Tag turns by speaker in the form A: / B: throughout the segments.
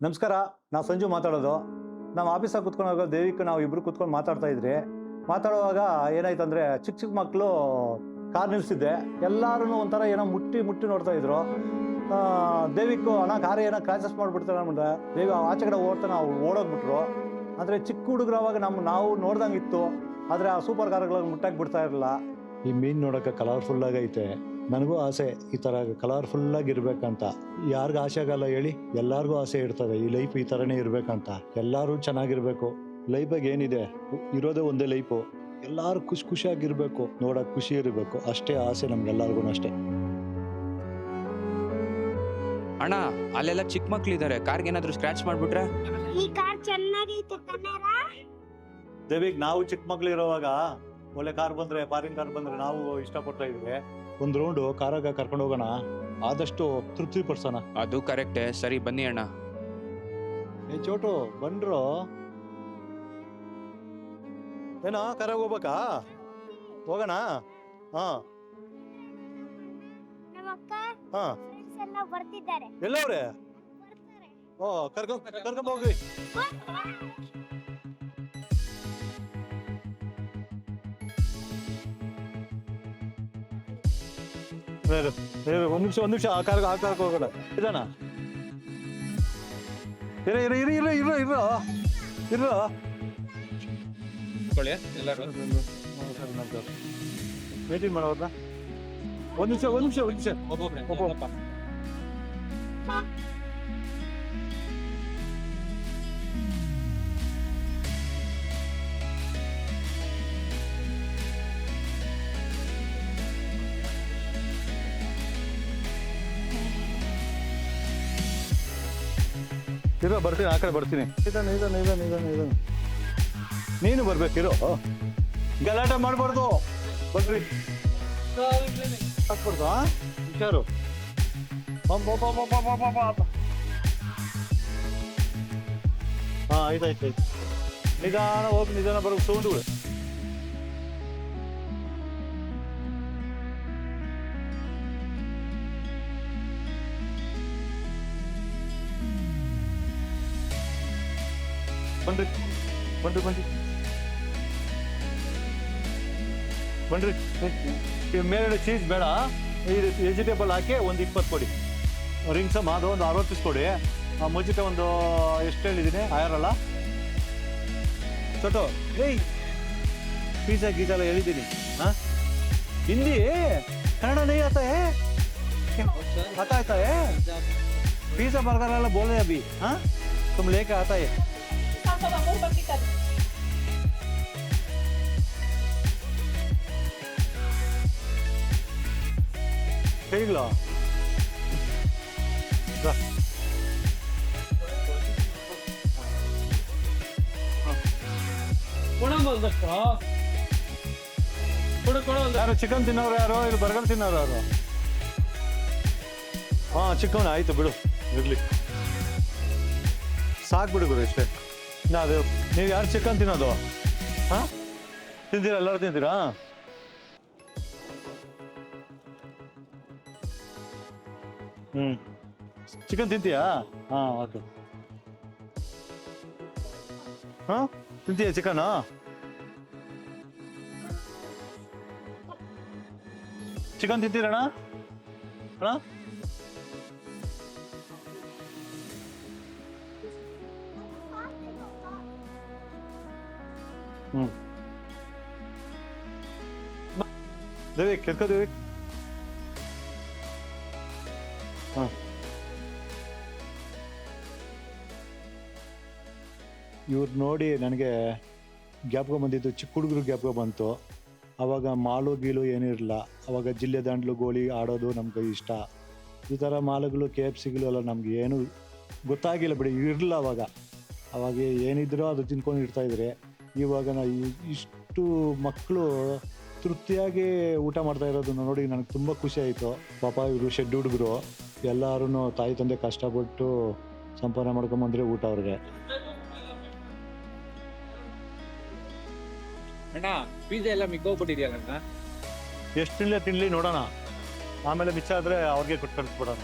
A: ನಮಸ್ಕಾರ. ನಾವು ಸಂಜು ಮಾತಾಡೋದು. ನಾವು ಆಫೀಸಾಗ ಕೂತ್ಕೊಂಡಾಗ ದೇವಿಕ್ ನಾವು ಇಬ್ರು ಕೂತ್ಕೊಂಡು ಮಾತಾಡ್ತಾ ಇದ್ರಿ. ಮಾತಾಡುವಾಗ ಏನಾಯ್ತಂದ್ರೆ ಚಿಕ್ಕ ಚಿಕ್ಕ ಮಕ್ಕಳು ಕಾರ್ ನಿಲ್ಸಿದ್ದೆ, ಎಲ್ಲಾರು ಒಂಥರ ಏನೋ ಮುಟ್ಟಿ ಮುಟ್ಟಿ ನೋಡ್ತಾ ಇದ್ರು. ದೇವಿಕ್ಕು ಅಣ್ಣ ಕಾರ್ ಏನೋ ಕ್ರಾಚಸ್ ಮಾಡ್ಬಿಡ್ತಾರೆ ಅಂದ್ಬಿಟ್ರೆ ದೇವಿ ಆಚೆ ಕಡೆ ಓಡ್ತಾನೆ, ನಾವು ಓಡೋಗ್ಬಿಟ್ರು. ಅಂದರೆ ಚಿಕ್ಕ ಹುಡುಗರು ಅವಾಗ ನಾವು ನೋಡ್ದಂಗಿತ್ತು, ಆದರೆ ಆ ಸೂಪರ್ ಕಾರ್ಗಳಿಗೆ ಮುಟ್ಟಕ್ಕೆ ಬಿಡ್ತಾ ಇರಲಿಲ್ಲ. ಈ ಮೀನು ನೋಡೋಕೆ ಕಲರ್ಫುಲ್ ಆಗೈತೆ. ನನಗೂ ಆಸೆ ಈ ಥರ ಕಲರ್ಫುಲ್ಲಾಗಿ ಇರ್ಬೇಕಂತ. ಯಾರಿಗೂ ಆಸೆ ಆಗಲ್ಲ ಹೇಳಿ? ಎಲ್ಲರಿಗೂ ಆಸೆ ಇರ್ತದೆ ಈ ಲೈಫ್ ಈ ಥರನೇ ಇರಬೇಕಂತ. ಎಲ್ಲರೂ ಚೆನ್ನಾಗಿರ್ಬೇಕು. ಲೈಫಾಗ ಏನಿದೆ, ಇರೋದೇ ಒಂದೇ ಲೈಫು. ಎಲ್ಲರೂ ಖುಷಿಯಾಗಿರ್ಬೇಕು, ನೋಡೋಕೆ ಖುಷಿ ಇರಬೇಕು, ಅಷ್ಟೇ ಆಸೆ ನಮ್ಗೆಲ್ಲರಿಗೂ ಅಷ್ಟೇ.
B: ಅಣ್ಣ ಅಲ್ಲೆಲ್ಲ ಚಿಕ್ಕ ಮಕ್ಳಿದ್ದಾರೆ, ಕಾರ್ಗೆ ಏನಾದ್ರು ಸ್ಕ್ರಾಚ್ ಮಾಡ್ಬಿಟ್ರೆ?
C: ಈ ಕಾರ್ ಚೆನ್ನಾಗೈತೆ ಕಣರ.
A: ದೇವಿಗ್ ನಾವು ಚಿಕ್ಕ ಮಕ್ಳು ಇರೋವಾಗ ಒಳ್ಳೆ ಕಾರ್ ಬಂದ್ರೆ, ಫಾರಿನ್ ಕಾರ್ ಬಂದ್ರೆ ನಾವು ಇಷ್ಟಪಡ್ತಾ ಇದ್ವಿ. ಒಂದು ರೌಂಡು ಕಾರಾಗ ಕರ್ಕೊಂಡು ಹೋಗೋಣ, ಆದಷ್ಟು ತೃಪ್ತಿ ಪಡ್ಸೋಣ.
B: ಅದು ಕರೆಕ್ಟೇ. ಸರಿ ಬನ್ನಿ ಅಣ್ಣ.
A: ಏ ಚೋಟು ಬಂದ್ರು ಏನೋ ಕಾರಾಗ ಹೋಗ್ಬೇಕಾ? ಹೋಗೋಣ. ಹಾ
C: ನಮ್ಮ ಅಕ್ಕ
A: ಹಾ
C: ಫ್ರೆಂಡ್ಸ್ ಎಲ್ಲ ಬರ್ತಿದ್ದಾರೆ.
A: ಎಲ್ಲವ್ರೆ?
C: ಬರ್ತಾರೆ.
A: ಓ ಕರ್ಕೊಂಡ್ ಹೋಗ್ರಿ. ಒಂದ್ ನಿಮಿಷ ಆ ಕಾರ್ಗೆ ಹೋಗೋಣ. ಇದಾನ ಇರೋ ಮೀಟಿಂಗ್ ಮಾಡೋದ. ಒಂದ್ ನಿಮಿಷ ಇರೋ, ಬರ್ತೀನಿ, ಆ ಕಡೆ ಬರ್ತೀನಿ. ಇದಾನೆ. ನೀನು ಬರ್ಬೇಕಿರೋ, ಗಲಾಟೆ ಮಾಡ್ಬಾರ್ದು. ಬರ್ರಿ ಹಾಕ್ಬಾರ್ದು. ಹುಷಾರು. ಹಾ ಆಯ್ತಾಯ್ತು. ನಿಧಾನ ಹೋಗಿ, ನಿಧಾನ ಬರ್ಬೇಕು. ಸೌಂಡ್ಗಳು ಬನ್ರಿ. ಮೇಲ್ಗಡೆ ಚೀಸ್ ಬೇಡ, ಇದು ವೆಜಿಟೇಬಲ್ ಹಾಕಿ ಒಂದು 20 ಕೊಡಿ. ರಿಂಗ್ಸ್ ಅದು ಒಂದು 60 ಪೀಸ್ ಕೊಡಿ. ಮುಜ್ಜಿಗೆ ಒಂದು ಎಷ್ಟು ಹೇಳಿದ್ದೀನಿ? ಆಯರಲ್ಲ ಚೋಟು. ಏಯ್ ಪಿಜ್ಜಾ ಗೀಜಾ ಎಲ್ಲ ಹೇಳಿದ್ದೀನಿ. हाँ हिंदी कन्नड़ नहीं आता है? आता है? पिज्जा बर्गर वाला बोले अभी। हाँ तुम लेके आता है? ಹೇಗಿಲ್ಲ ಯಾರು ಚಿಕನ್ ತಿನ್ನೋರು ಯಾರು? ಇಲ್ಲಿ ಬರ್ಗರ್ ತಿನ್ನೋರು ಯಾರು? ಹಾ ಚಿಕನ್ ಆಯ್ತು ಬಿಡು, ಇರ್ಲಿ ಸಾಕು ಬಿಡು ಗುರು ಇಷ್ಟೇ. ಅದು ನೀವು ಯಾರು ಚಿಕನ್ ತಿನ್ನೋದು? ಹಾ ತಿಂತೀರಾ? ಎಲ್ಲರೂ ತಿಂತೀರಾ? ಚಿಕನ್ ತಿಂತೀಯಾ? ಹಾ ಓಕೆ. ಹಾ ತಿಂತೀಯ ಚಿಕನ್? ಚಿಕನ್ ತಿಂತೀರಣ್ಣ? ಅಣ್ಣ ದೇವಿಕ್ ಕೆಲ್ಕೋ ದೇವಿಕ್. ಹಾಂ ಇವ್ರು ನೋಡಿ ನನಗೆ ಜ್ಞಾಪಕ ಬಂದಿದ್ದು, ಚಿಕ್ಕ ಹುಡುಗರು ಜ್ಞಾಪಕ ಬಂತು. ಆವಾಗ ಮಾಲು ಗೀಲು ಏನಿರಲಿಲ್ಲ. ಆವಾಗ ಜಿಲ್ಲೆ ದಾಂಡ್ಲು ಗೋಲಿ ಆಡೋದು ನಮ್ಗೆ ಇಷ್ಟ. ಈ ಥರ ಮಾಲುಗಳು KFCಗಳು ಎಲ್ಲ ನಮ್ಗೆ ಏನು ಗೊತ್ತಾಗಿಲ್ಲ ಬಿಡಿ, ಇರಲಿಲ್ಲ ಅವಾಗ ಏನಿದ್ರೋ ಅದು ತಿನ್ಕೊಂಡು ಇರ್ತಾಯಿದ್ರೆ. ಇವಾಗ ಇಷ್ಟು ಮಕ್ಕಳು ತೃಪ್ತಿಯಾಗಿ ಊಟ ಮಾಡ್ತಾ ಇರೋದನ್ನ ನೋಡಿ ನನಗೆ ತುಂಬ ಖುಷಿ ಆಯಿತು. ಪಾಪ ಇವರು ಶೆಡ್ ಹುಡುಗರು ಎಲ್ಲರೂ ತಾಯಿ ತಂದೆ ಕಷ್ಟಪಟ್ಟು ಸಂಪಾದನೆ ಮಾಡ್ಕೊಂಬಂದ್ರೆ ಊಟ ಅವ್ರಿಗೆ.
D: ಅಣ್ಣ ಪಿಜ್ಜಾ ಎಲ್ಲ ಮಿಕ್ಕೋಗ್ಬಿಟ್ಟಿದೆಯಲ್ಲ.
A: ಎಷ್ಟು ತಿನ್ಲಿ ನೋಡೋಣ, ಆಮೇಲೆ ಮಿಚ್ಚ ಆದರೆ ಅವ್ರಿಗೆ ಕೊಟ್ಟು ಕಳಿಸ್ಬಿಡೋಣ.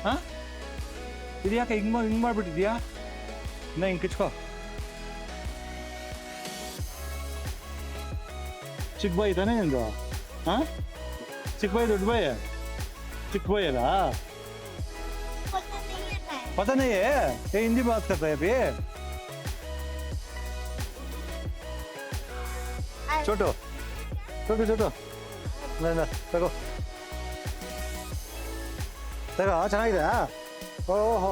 A: ಹಾ ಇದು ಯಾಕೆ ಹಿಂಗ್ ಮಾಡ್ಬಿಟ್ಟಿದ್ಯಾ ಇನ್ನ ಹಿಂಗ್ ಕಿಚ್ಕೋ ಚಿಕ್ಕ ಬಾಯಿ ತಾನೇ ನಿಂದು ಹಾ ಚಿಕ್ಕ ಬಾಯಿ ದೊಡ್ಡ ಬಾಯಿ ಚಿಕ್ಕ ಬಾಯಿ ಅಲ್ಲ पता नहीं है ये हिंदी बात करता है अभी छोटो छोटो छोटो नहीं तगो तगो ಚೆನ್ನಾಗಿದೆ ಓಹೋ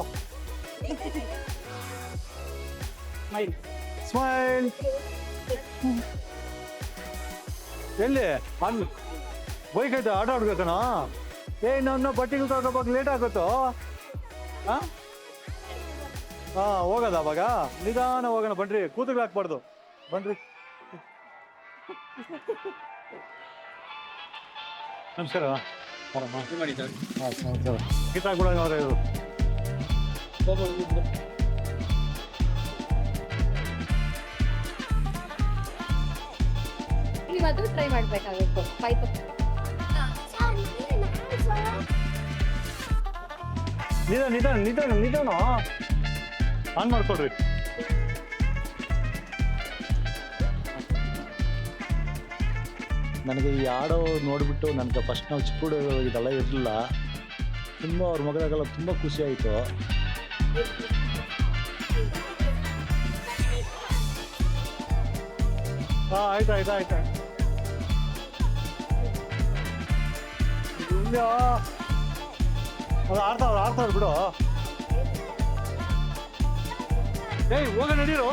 A: ಸ್ಮೈಲ್ ಎಲ್ಲಿ ಅಲ್ಲಿ ಬೈಕ್ ಐತೆ ಆಟ ಆಡ್ಬೇಕನ ಏ ನನ್ನ ಬಟ್ಟೆಗಳು ತಗೋಬೇಕು ಲೇಟ್ ಆಗುತ್ತೋ ಹಾ ಹೋಗೋದ ಅವಾಗ ನಿಧಾನ ಹೋಗೋಣ ಬನ್ರಿ ಕೂತುಗಳು ಹಾಕ್ಬಾರ್ದು ಬನ್ರಿ ನಮಸ್ಕಾರ ನಮಸ್ಕಾರ ಕಿತ್ತಾಕ್ಬಿಡ ಅವ್ರೆ ಇವರು
E: ನೀವದು ಟ್ರೈ ಮಾಡ್ಬೇಕಾಗಿತ್ತು
A: ನಿಧಾನ ಆನ್ ಮಾಡ್ಕೊಡ್ರಿ ನನಗೆ ಈ ಆಡೋ ನೋಡಿಬಿಟ್ಟು ನನಗೆ ಫಸ್ಟ್ ನಾವು ಚಿಕ್ಕ ಹುಡುಗ ಇದೆಲ್ಲ ಇರಲಿಲ್ಲ ತುಂಬ ಅವ್ರ ಮಗದಾಗೆಲ್ಲ ತುಂಬ ಖುಷಿ ಆಯಿತು ಹಾಂ ಆಯ್ತು ಅದು ಆಡ್ತಾವ್ರು ಬಿಡು ಏಯ್ ಹೋಗ ನಡೀರು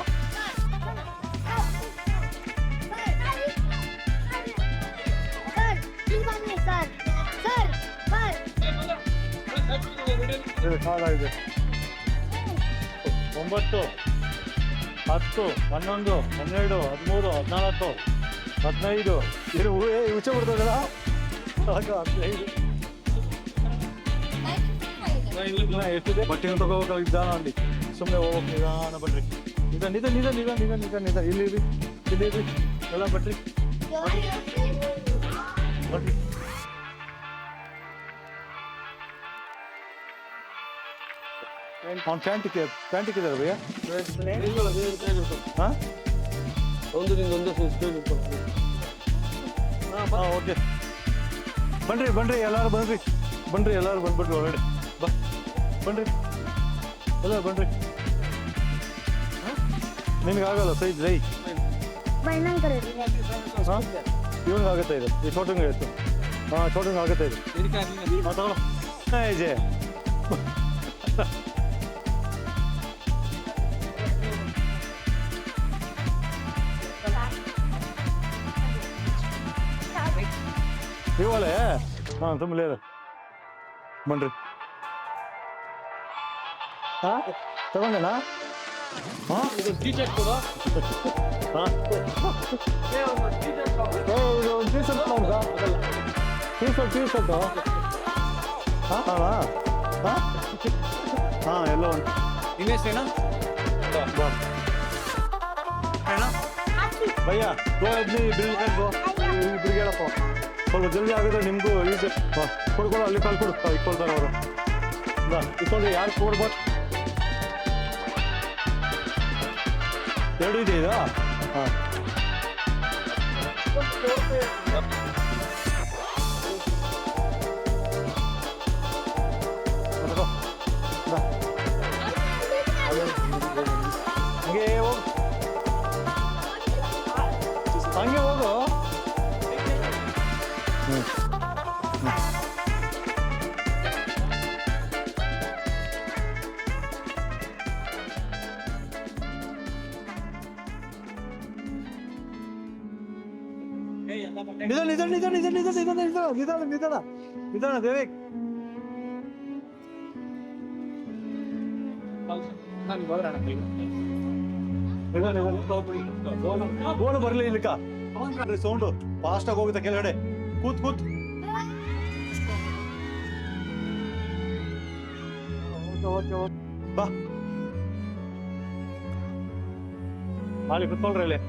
A: ಹಾಗಾಗಿದೆ 9 10 11 12 13 14 15 ಇದು ಹುಚ್ಚ ಬಿಡ್ತದಲ್ಲ 15 ಎಷ್ಟಿದೆ ಬಟ್ಟೆನ ತಗೋಬೇಕು ನಿಧಾನ ಅಂಡಿ ಸುಮ್ಮನೆ ಹೋಗ್ಬೇಕು ನಿಧಾನ ಬನ್ರಿ ನಿಧಾನ ಇಲ್ಲಿ ಎಲ್ಲ ಬಟ್ರಿ ಅವ್ನು ಪ್ಯಾಂಟಿಕ್ಕಿದ್ದಾರೆ ಭಯ್ಯ ಹಾಂ ಹಾಂ ಓಕೆ ಬನ್ರಿ ಎಲ್ಲರೂ ಬಂದ್ಬಿಟ್ರು ಹೊರಗಡೆ ಬನ್ರಿ ಎಲ್ಲ ಬನ್ರಿ ನಿನಗಾಗಲ್ಲ ಸೈಜ್ ರೈ ಹಾಂ ಇವ್ನಿಗೆ ಆಗುತ್ತೆ ಇದು ಈ ಚೋಟಂಗೆ ಆಯಿತು ಹಾಂ ಚೋಟಂಗೆ ಆಗುತ್ತೆ ಇದು ಹಾಂ ತಗೊಳ್ಳೋ ಜಯ ಇವಳೆ ಹಾಂ ತುಂಬ ಲೇರ ಬನ್ರಿ ಹಾಂ ತಗೊಂಡೇನಾ ಹಾಂ
D: ಟೀ ಶರ್ಟ್ ಕೊಡು
A: ಹಾಂ ಒಂದು ಟೀ ಶರ್ಟ್ ತಗೊಂಡ ಟೀ ಶರ್ಟು ಹಾಂ ಹಾಂ ಹಾಂ ಎಲ್ಲ ಒಂದು
B: ನಿನ್ನೆಷ್ಟೇನಾ
A: ಬಾ ಭಯ್ಯ ಗೋ ಎದ್ನಿ ಬಿಲ್ ಗೋ ಇಬ್ರಿಗೆ ಹೇಳಪ್ಪ ಸ್ವಲ್ಪ ಜಲ್ದಿ ಆಗಿದ್ರೆ ನಿಮಗೂ ಈಸಿ ಕೊಡ್ಕೊಡು ಅಲ್ಲಿ ಕಾಲು ಕೊಡು ಇಟ್ಕೊಳ್ತಾರೆ ಅವರು ಇಟ್ಕೊಂಡ್ರೆ ಯಾರು ಕೊಡ್ಬೋದು 2 ಇದೆ ಇದು ಹಾಂ ಹಂಗೆ ಹೋಗು ನಿಧಾನ ದೇವಿಕ್ ಗೋಳು ಬರಲಿ ಇಲ್ಲಿಕ ಸೌಂಡು ಫಾಸ್ಟ್ ಆಗಿ ಹೋಗುತ್ತೆ ಕೆಳಗಡೆ ಕೂತ್ ಬಾ ಅಲ್ಲಿ ಕುತ್ಕೊಳ್ರಿ ಇಲ್ಲಿ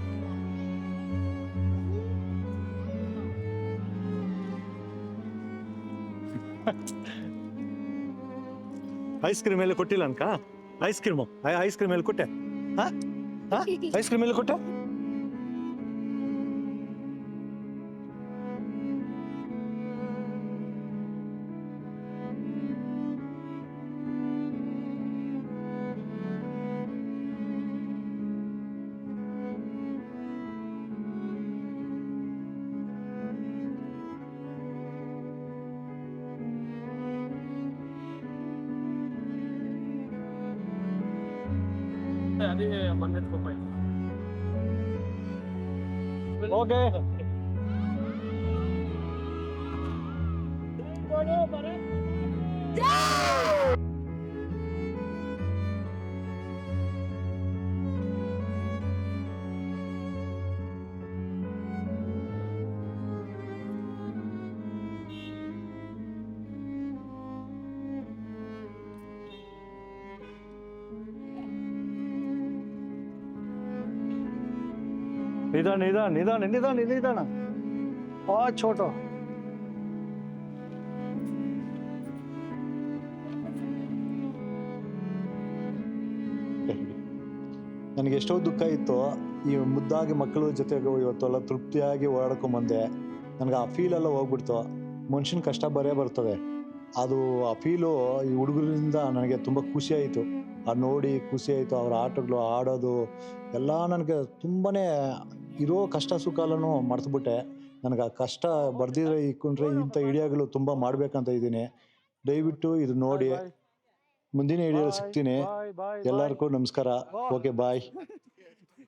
A: ಐಸ್ ಕ್ರೀಮ್ ಎಲ್ಲ ಕೊಟ್ಟಿಲ್ಲ ಅನ್ಕ ಐಸ್ ಕ್ರೀಮು ಐಸ್ ಕ್ರೀಮ್ ಎಲ್ಲ ಕೊಟ್ಟೆ ಐಸ್ ಕ್ರೀಮ್ ಎಲ್ಲ ಕೊಟ್ಟೆ
D: ಅದೇ ಮೊನ್ನೆ
A: ಓಕೆ ನಿಧಾನ ನಿಧಾನ ನಿಧಾನ ನಿಧಾನ ನಿಧಾನ ಆ ಛೋಟೋ ನನಗೆ ಎಷ್ಟೋ ದುಃಖ ಇತ್ತು ಈ ಮುದ್ದಾಗಿ ಮಕ್ಕಳ ಜೊತೆಗೆ ಇವತ್ತೆಲ್ಲ ತೃಪ್ತಿಯಾಗಿ ಓಡಾಡ್ಕೊಂಬಂದೆ ನನಗೆ ಆ ಫೀಲ್ ಎಲ್ಲ ಹೋಗ್ಬಿಡ್ತು ಮನುಷ್ಯನ ಕಷ್ಟ ಬರ್ತದೆ ಅದು ಆ ಫೀಲು ಈ ಹುಡುಗರಿಂದ ನನಗೆ ತುಂಬ ಖುಷಿ ಆಯಿತು ಅದು ನೋಡಿ ಖುಷಿ ಆಯಿತು ಅವ್ರ ಆಟಗಳು ಆಡೋದು ಎಲ್ಲ ನನಗೆ ತುಂಬಾ ಇರೋ ಕಷ್ಟ ಸುಖ ಎಲ್ಲನೂ ಮರ್ತುಬಿಟ್ಟೆ ನನಗೆ ಆ ಕಷ್ಟ ಬರ್ದಿದ್ರೆ ಇಕ್ಕೊಂಡ್ರೆ ಇಂಥ ವಿಡಿಯೋಗಳು ತುಂಬ ಮಾಡ್ಬೇಕಂತ ಇದ್ದೀನಿ ದಯವಿಟ್ಟು ಇದು ನೋಡಿ ಮುಂದಿನ ವಿಡಿಯೋ ಸಿಗ್ತೀನಿ ಎಲ್ಲರಿಗೂ ನಮಸ್ಕಾರ ಓಕೆ ಬಾಯ್